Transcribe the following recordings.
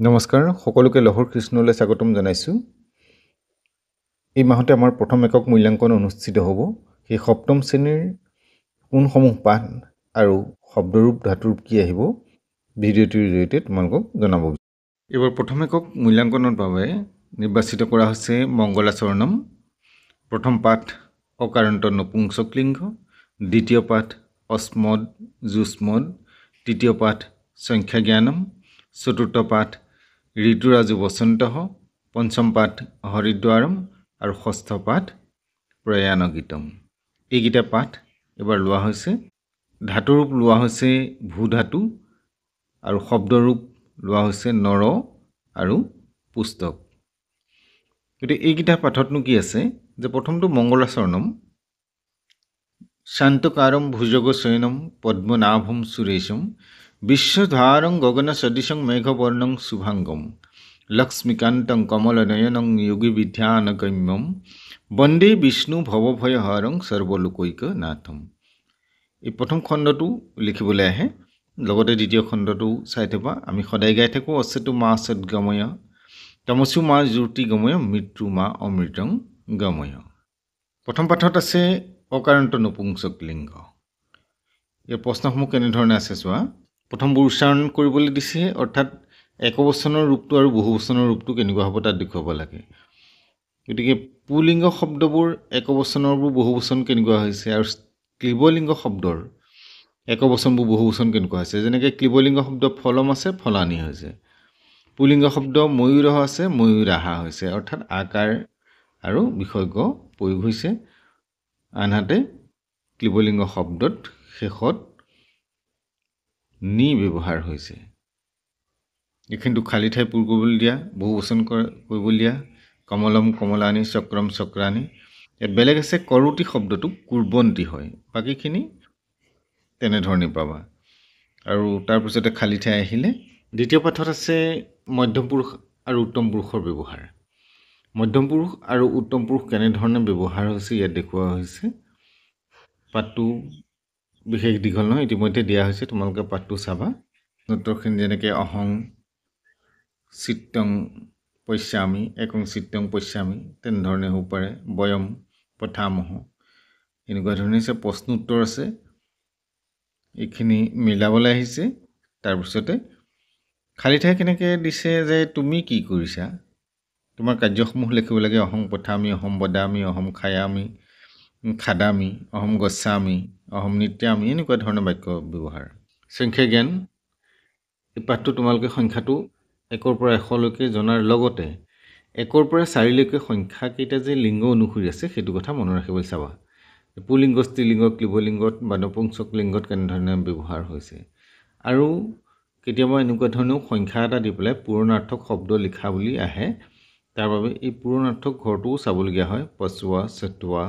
নমস্কাৰ সকলোকে লহৰ কৃষ্ণলৈ স্বাগতম জনাইছোঁ। এই মাহতে আমাৰ প্ৰথম একক মূল্যাংকন অনুষ্ঠিত হ'ব। সেই সপ্তম শ্ৰেণীৰ কোনসমূহ পাঠ আৰু শব্দৰূপ ধাতুৰূপ কি আহিব ভিডিঅ'টিৰ জৰিয়তে তোমালোকক জনাব। এইবাৰ প্ৰথম একক মূল্যাংকনৰ বাবে নিৰ্বাচিত কৰা হৈছে মংগলাচৰণম। প্ৰথম পাঠ অকাৰান্ত নপুংসকলিংগ, দ্বিতীয় পাঠ অস্মদ যুষ্মদ, তৃতীয় পাঠ সংখ্যাজ্ঞানম, চতুৰ্থ পাঠ ঋতুৰাজু বসন্তঃ, পঞ্চম পাঠ হৰিদ্বাৰম আৰু ষষ্ঠ পাঠ প্ৰয়াণগীতম। এইকেইটা পাঠ এবাৰ লোৱা হৈছে। ধাতুৰূপ লোৱা হৈছে ভূধাতু আৰু শব্দৰূপ লোৱা হৈছে নৰ আৰু পুস্তক। গতিকে এইকেইটা পাঠতনো কি আছে যে প্ৰথমটো মংগলাচৰণম, শান্তকাৰম ভুজগশয়নম পদ্মনাভম সুৰেশম বিশ্বধাৰং গগন সদৃশং মেঘবৰ্ণং শুভাঙ্গম লক্ষ্মীকান্তং কমলনয়নং যোগী বিদ্যানগম্যম বন্দে বিষ্ণু ভৱভয়হৰং সৰ্বলোকৈকনাথম। এই প্ৰথম খণ্ডটো লিখিবলৈ আহে, লগতে দ্বিতীয় খণ্ডটো চাই থবা। আমি সদায় গাই থাকোঁ অচ্যুতো মা সদ্গময়, তমসু মা জ্যোতি গময়, মৃত্যু মা অমৃতং গময়। প্ৰথম পাঠত আছে অকাৰান্ত নপুংসকলিংগ। ইয়াৰ প্ৰশ্নসমূহ কেনেধৰণে আছে চোৱা। প্ৰথমবোৰ উচ্চাৰণ কৰিবলৈ দিছে, অৰ্থাৎ একবচনৰ ৰূপটো আৰু বহুবচনৰ ৰূপটো কেনেকুৱা হ'ব তাত দেখুৱাব লাগে। গতিকে পুলিংগ শব্দবোৰ একবচনৰবোৰ বহুবচন কেনেকুৱা হৈছে আৰু ক্লিবলিংগ শব্দৰ একবচনবোৰ বহুবচন কেনেকুৱা হৈছে। যেনেকৈ ক্লিবলিংগ শব্দ ফলম আছে, ফলানি হৈছে। পুলিংগ শব্দ ময়ূৰহ আছে, ময়ূৰাহা হৈছে, অৰ্থাৎ আকাৰ আৰু বিসৰ্গ প্ৰয়োগ হৈছে। আনহাতে ক্লিবলিংগ শব্দত শেষত নি ব্যৱহাৰ হৈছে। এইখিনিতো খালী ঠাই পূৰ কৰিবলৈ দিয়া, বহুবচন কৰিবলৈ দিয়া। কমলম কমলানী, চক্ৰম চক্ৰানী। ইয়াত বেলেগ আছে, কৰোতি শব্দটো কুৰ্বন্তী হয়। বাকীখিনি তেনেধৰণে পাবা। আৰু তাৰপিছতে খালী ঠাই আহিলে দ্বিতীয় পাঠত আছে মধ্যম পুৰুষ আৰু উত্তম পুৰুষৰ ব্যৱহাৰ। মধ্যম পুৰুষ আৰু উত্তম পুৰুষ কেনেধৰণে ব্যৱহাৰ হৈছে ইয়াত দেখুওৱা হৈছে। পাঠটো বিশেষ দীঘল নহয়, ইতিমধ্যে দিয়া হৈছে, তোমালোকে পাঠটো চাবা। উত্তৰখিনি যেনেকৈ অহং চিত্তং পশ্যামি, একং চিত্তং পশ্যামি, তেনেধৰণে হ'ব পাৰে। বয়ম পঠামহ, এনেকুৱা ধৰণে আছে। প্ৰশ্ন উত্তৰ আছে, এইখিনি মিলাবলৈ আহিছে। তাৰপিছতে খালী ঠাই কেনেকৈ দিছে যে তুমি কি কৰিছা, তোমাৰ কাৰ্যসমূহ লিখিব লাগে। অহং পঠামি, অহম বদামি, অহম খায়ামি, খাদামি, অহম গচ্ছামি, অহম নিত্যামি, এনেকুৱা ধৰণৰ বাক্য ব্যৱহাৰ। সংখ্যা জ্ঞান, এই পাঠটো তোমালোকে সংখ্যাটো 1ৰ পৰা 100লৈকে জনাৰ লগতে 1ৰ পৰা 4লৈকে সংখ্যাকেইটা যে লিংগ অনুসৰি আছে সেইটো কথা মনত ৰাখিবলৈ চাবা। পুলিংগ, স্ত্ৰীলিংগ, ক্লিবলিংগত বা নপুংসক লিংগত কেনেধৰণে ব্যৱহাৰ হৈছে। আৰু কেতিয়াবা এনেকুৱা ধৰণেও সংখ্যা এটা দি পেলাই পূৰণাৰ্থক শব্দ লিখা বুলি আহে, তাৰ বাবে এই পূৰণাৰ্থক ঘৰটোও চাবলগীয়া হয়। পচোৱা, চটোৱা,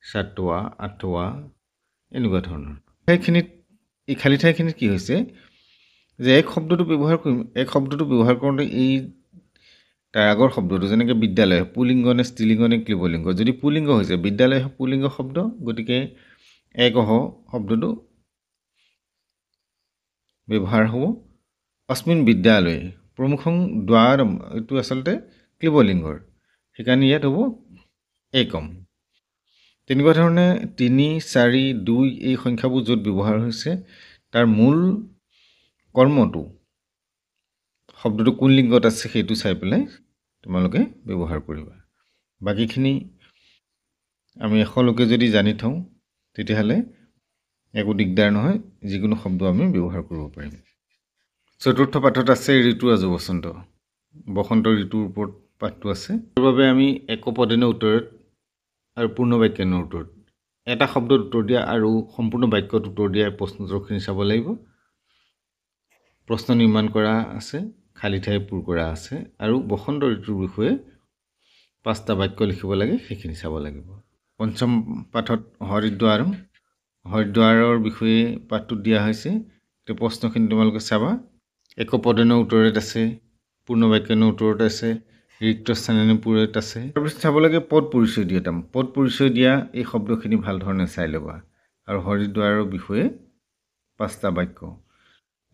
চাটোৱা, আঠোৱা, এনেকুৱা ধৰণৰ। ঠাইখিনিত এই খালী ঠাইখিনিত কি হৈছে যে এক শব্দটো ব্যৱহাৰ কৰিম, এক শব্দটো ব্যৱহাৰ কৰোঁতে এই তাৰ আগৰ শব্দটো যেনেকৈ বিদ্যালয়, পুলিংগ নে স্ত্ৰীলিংগ নে ক্লিবলিংগ। যদি পুলিংগ হৈছে, বিদ্যালয় পুলিংগ শব্দ, গতিকে একহ শব্দটো ব্যৱহাৰ হ'ব। অস্মিন বিদ্যালয়, প্ৰমুখং দ্বাৰম, এইটো আচলতে ক্লিবলিংগৰ, সেইকাৰণে ইয়াত হ'ব একম। তেনেকুৱা ধৰণে 3, 4, 2 এই সংখ্যাবোৰ য'ত ব্যৱহাৰ হৈছে তাৰ মূল কৰ্মটো শব্দটো কোন লিংগত আছে সেইটো চাই পেলাই তোমালোকে ব্যৱহাৰ কৰিবা। বাকীখিনি আমি 100লৈকে যদি জানি থওঁ তেতিয়াহ'লে একো দিগদাৰ নহয়, যিকোনো শব্দ আমি ব্যৱহাৰ কৰিব পাৰিম। চতুৰ্থ পাঠত আছে ঋতুৰাজু বসন্ত, বসন্ত ঋতুৰ ওপৰত পাঠটো আছে। তাৰ বাবে আমি একপদেন উত্তৰত আৰু পূৰ্ণ বাক্যানৰ উত্তৰত এটা শব্দত উত্তৰ দিয়া আৰু সম্পূৰ্ণ বাক্যত উত্তৰ দিয়া প্ৰশ্নোত্তৰখিনি চাব লাগিব। প্ৰশ্ন নিৰ্মাণ কৰা আছে, খালী ঠাই পূৰ কৰা আছে, আৰু বসন্ত ঋতুৰ বিষয়ে 5টা বাক্য লিখিব লাগে, সেইখিনি চাব লাগিব। পঞ্চম পাঠত হৰিদ্বাৰম, হৰিদ্বাৰৰ বিষয়ে পাঠটো দিয়া হৈছে। এই প্ৰশ্নখিনি তোমালোকে চাবা। একপদেনৰ উত্তৰত আছে, পূৰ্ণ বাক্যানৰ উত্তৰত আছে, ৰিক্ত স্থানেনৰ পূৰত আছে। তাৰপিছত চাব লাগে পদ পৰিচয় দিয়া। পদ পৰিচয় দিয়া এই শব্দখিনি ভাল ধৰণে চাই ল'বা। আৰু হৰিদ্বাৰৰ বিষয়ে 5টা বাক্য,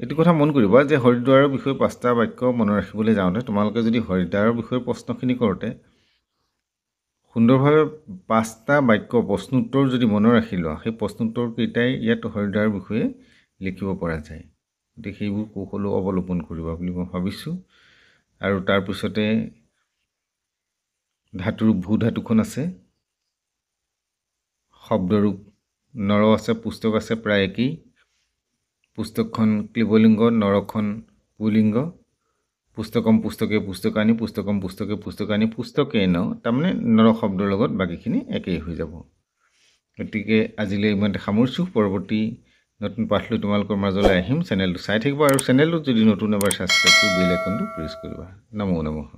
এইটো কথা মন কৰিবা যে হৰিদ্বাৰৰ বিষয়ে 5টা বাক্য মনত ৰাখিবলৈ যাওঁতে তোমালোকে যদি হৰিদ্বাৰৰ বিষয়ে প্ৰশ্নখিনি কৰোঁতে সুন্দৰভাৱে 5টা বাক্য প্ৰশ্নোত্তৰ যদি মনত ৰাখি লোৱা, সেই প্ৰশ্নোত্তৰকেইটাই ইয়াত হৰিদ্বাৰৰ বিষয়ে লিখিব পৰা যায়। গতিকে সেইবোৰ কৌশলো অৱলম্বন কৰিবা বুলি মই ভাবিছোঁ। আৰু তাৰপিছতে ধাতুৰূপ ভূ ধাতুখন আছে, শব্দৰূপ নৰ আছে, পুস্তক আছে প্ৰায় একেই। পুস্তকখন ক্লীবলিংগ, নৰখন পুলিংগ। পুস্তকম পুস্তকে পুস্তকানি, পুস্তকম পুস্তকে পুস্তকানি, পুস্তকেন, তাৰমানে নৰ শব্দৰ লগত বাকীখিনি একেই হৈ যাব। গতিকে আজিলৈ ইমানতে সামৰিছোঁ। পৰৱৰ্তী নতুন পাঠ লৈ তোমালোকৰ মাজলৈ আহিম। চেনেলটো চাই থাকিবা আৰু চেনেলটোত যদি নতুন এবাৰ ছাবস্ক্ৰাইব কৰি বেল আইকনটো প্ৰেছ কৰিবা। নমো নমঃ।